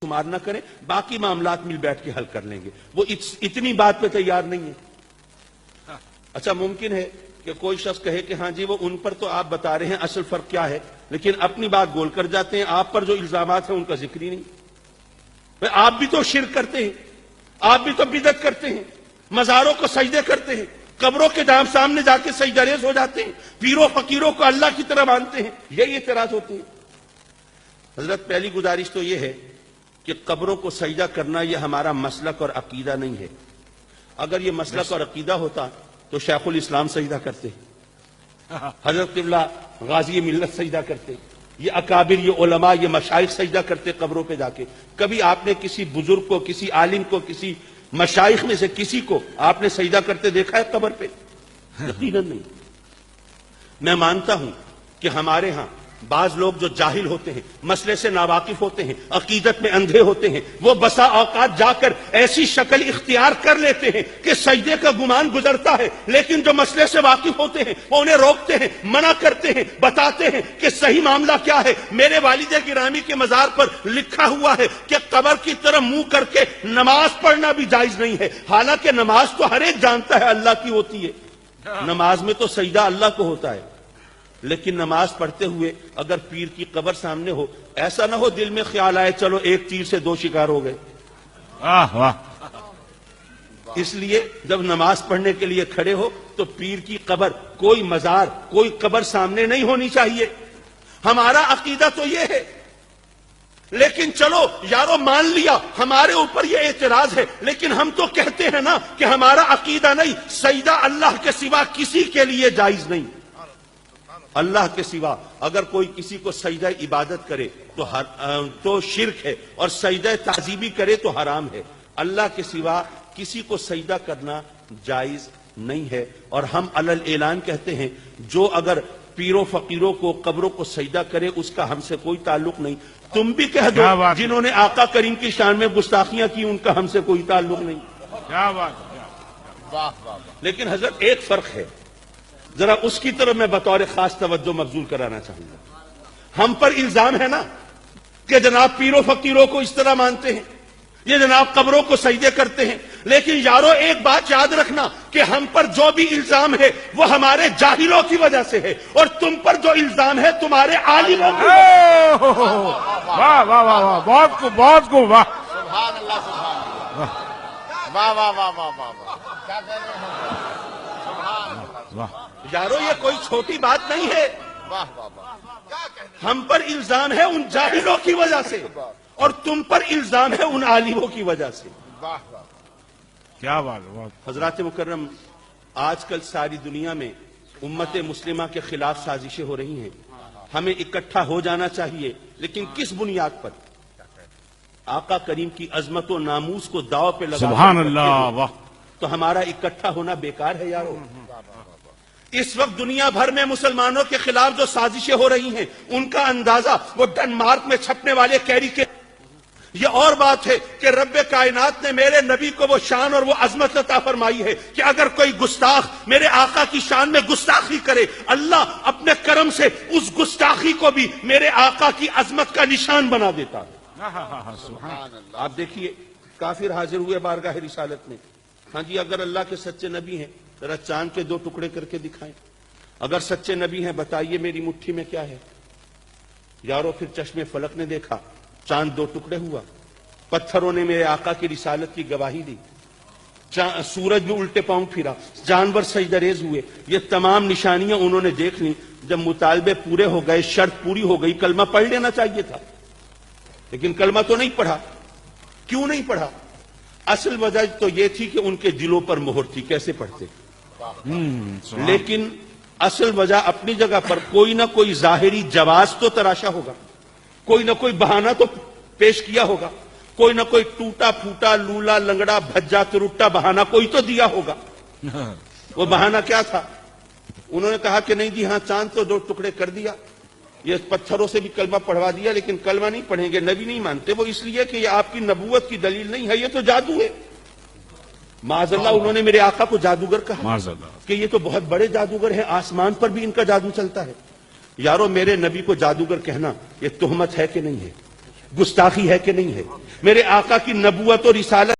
شمار نہ کریں، باقی معاملات مل بیٹھ کے حل کر لیں گے. وہ اتنی بات پہ تیار نہیں ہے. اچھا ممکن ہے کہ کوئی شخص کہے کہ ہاں جی وہ ان پر تو آپ بتا رہے ہیں اصل فرق کیا ہے، لیکن اپنی بات گول کر جاتے ہیں، آپ پر جو الزامات ہیں ان کا ذکر ہی نہیں. آپ بھی تو شرک کرتے ہیں، آپ بھی تو بدعت کرتے ہیں، مزاروں کو سجدے کرتے ہیں، قبروں کے سامنے جا کے سجدہ ریز ہو جاتے ہیں، پیروں فقیروں کو اللہ کی طرح مانتے ہیں. یہی اعتراض ہوتے ہیں. حضرت پہلی گزارش تو یہ ہے کہ قبروں کو سجدہ کرنا یہ ہمارا مسلک اور عقیدہ نہیں ہے. اگر یہ مسلک اور عقیدہ ہوتا تو شیخ الاسلام سجدہ کرتے، حضرت قبلہ غازی ملت سجدہ کرتے، یہ اکابر، یہ علماء، یہ مشائخ سجدہ کرتے قبروں پہ جا کے. کبھی آپ نے کسی بزرگ کو، کسی عالم کو، کسی مشائخ میں سے کسی کو آپ نے سجدہ کرتے دیکھا ہے قبر پہ؟ یقیناً نہیں. میں مانتا ہوں کہ ہمارے ہاں بعض لوگ جو جاہل ہوتے ہیں، مسئلے سے ناواقف ہوتے ہیں، عقیدت میں اندھے ہوتے ہیں، وہ بسا اوقات جا کر ایسی شکل اختیار کر لیتے ہیں کہ سجدے کا گمان گزرتا ہے، لیکن جو مسئلے سے واقف ہوتے ہیں وہ انہیں روکتے ہیں، منع کرتے ہیں، بتاتے ہیں کہ صحیح معاملہ کیا ہے. میرے والد گرامی کے مزار پر لکھا ہوا ہے کہ قبر کی طرف منہ کر کے نماز پڑھنا بھی جائز نہیں ہے، حالانکہ نماز تو ہر ایک جانتا ہے اللہ کی ہوتی ہے. نماز میں تو سجدہ اللہ کو ہوتا ہے، لیکن نماز پڑھتے ہوئے اگر پیر کی قبر سامنے ہو، ایسا نہ ہو دل میں خیال آئے چلو ایک تیر سے دو شکار ہو گئے. اس لیے جب نماز پڑھنے کے لیے کھڑے ہو تو پیر کی قبر، کوئی مزار، کوئی قبر سامنے نہیں ہونی چاہیے. ہمارا عقیدہ تو یہ ہے. لیکن چلو یارو مان لیا ہمارے اوپر یہ اعتراض ہے، لیکن ہم تو کہتے ہیں نا کہ ہمارا عقیدہ نہیں، سجدہ اللہ کے سوا کسی کے لیے جائز نہیں. اللہ کے سوا اگر کوئی کسی کو سجدہ عبادت کرے تو شرک ہے، اور سجدہ تعظیمی کرے تو حرام ہے. اللہ کے سوا کسی کو سجدہ کرنا جائز نہیں ہے. اور ہم علل اعلان کہتے ہیں جو اگر پیروں فقیروں کو، قبروں کو سجدہ کرے اس کا ہم سے کوئی تعلق نہیں. تم بھی کہہ دو جنہوں نے آقا کریم کی شان میں گستاخیاں کی ان کا ہم سے کوئی تعلق نہیں. لیکن حضرت ایک فرق ہے، ذرا اس کی طرف میں بطور خاص توجہ مبذول کرانا چاہوں گا. ہم پر الزام ہے نا کہ جناب پیروں فقیروں کو اس طرح مانتے ہیں، یہ جناب قبروں کو سجدے کرتے ہیں. لیکن یارو ایک بات یاد رکھنا کہ ہم پر جو بھی الزام ہے وہ ہمارے جاہلوں کی وجہ سے ہے، اور تم پر جو الزام ہے تمہارے عالموں کی وجہ سے. واہ واہ واہ واہ، بہت کو بہت کو واہ، سبحان اللہ، سبحان اللہ، واہ واہ واہ واہ واہ، کیا کہہ رہے ہیں؟ سبحان اللہ. یارو یہ کوئی چھوٹی بات نہیں ہے. واہ واہ واہ، کیا کہہ رہے ہم پر الزام ہے ان جاہلوں کی وجہ سے، اور تم پر الزام ہے ان عالموں کی وجہ سے. ہیں؟ واہ واہ، کیا بات ہے. حضرات مکرم، آج کل ساری دنیا میں امت مسلمہ کے خلاف سازشیں ہو رہی ہیں. ہمیں اکٹھا ہو جانا چاہیے، لیکن کس بنیاد پر؟ آقا کریم کی عظمت و ناموس کو داؤ پہ لگا سبحان اللہ، واہ. تو ہمارا اکٹھا ہونا بیکار ہے یارو. اس وقت دنیا بھر میں مسلمانوں کے خلاف جو سازشیں ہو رہی ہیں ان کا اندازہ وہ ڈنمارک میں چھپنے والے کیری کے. یہ اور بات ہے کہ رب کائنات نے میرے نبی کو وہ شان اور وہ عظمت عطا فرمائی ہے کہ اگر کوئی گستاخ میرے آقا کی شان میں گستاخی کرے، اللہ اپنے کرم سے اس گستاخی کو بھی میرے آقا کی عظمت کا نشان بنا دیتا ہے. سبحان اللہ. آپ دیکھیے کافر حاضر ہوئے بارگاہ رسالت میں. ہاں جی اگر اللہ کے سچے نبی ہیں ذرا چاند کے 2 ٹکڑے کر کے دکھائیں. اگر سچے نبی ہیں بتائیے میری مٹھی میں کیا ہے. یارو پھر چشمے فلک نے دیکھا چاند 2 ٹکڑے ہوا، پتھروں نے میرے آقا کی رسالت کی گواہی دی، سورج بھی الٹے پاؤں پھرا، جانور سجدہ ریز ہوئے. یہ تمام نشانیاں انہوں نے دیکھ لی. جب مطالبے پورے ہو گئے، شرط پوری ہو گئی، کلمہ پڑھ لینا چاہیے تھا، لیکن کلمہ تو نہیں پڑھا. کیوں نہیں پڑھا؟ اصل وجہ تو یہ تھی کہ ان کے دلوں پر مہر تھی، کیسے پڑھتے. لیکن اصل وجہ اپنی جگہ پر، کوئی نہ کوئی ظاہری جواز تو تراشا ہوگا، کوئی نہ کوئی بہانہ تو پیش کیا ہوگا، کوئی نہ کوئی ٹوٹا پھوٹا لولا لنگڑا بھجا ترٹا بہانہ کوئی تو دیا ہوگا. وہ بہانہ کیا تھا؟ انہوں نے کہا کہ نہیں جی ہاں چاند تو 2 ٹکڑے کر دیا، یہ پتھروں سے بھی کلمہ پڑھوا دیا، لیکن کلمہ نہیں پڑھیں گے، نبی نہیں مانتے. وہ اس لیے کہ یہ آپ کی نبوت کی دلیل نہیں ہے، یہ تو جادو ہے. معاذ اللہ انہوں نے میرے آقا کو جادوگر کہا معاذ اللہ، کہ یہ تو بہت بڑے جادوگر ہیں، آسمان پر بھی ان کا جادو چلتا ہے. یارو میرے نبی کو جادوگر کہنا یہ تہمت ہے کہ نہیں ہے؟ گستاخی ہے کہ نہیں ہے؟ میرے آقا کی نبوت اور رسالت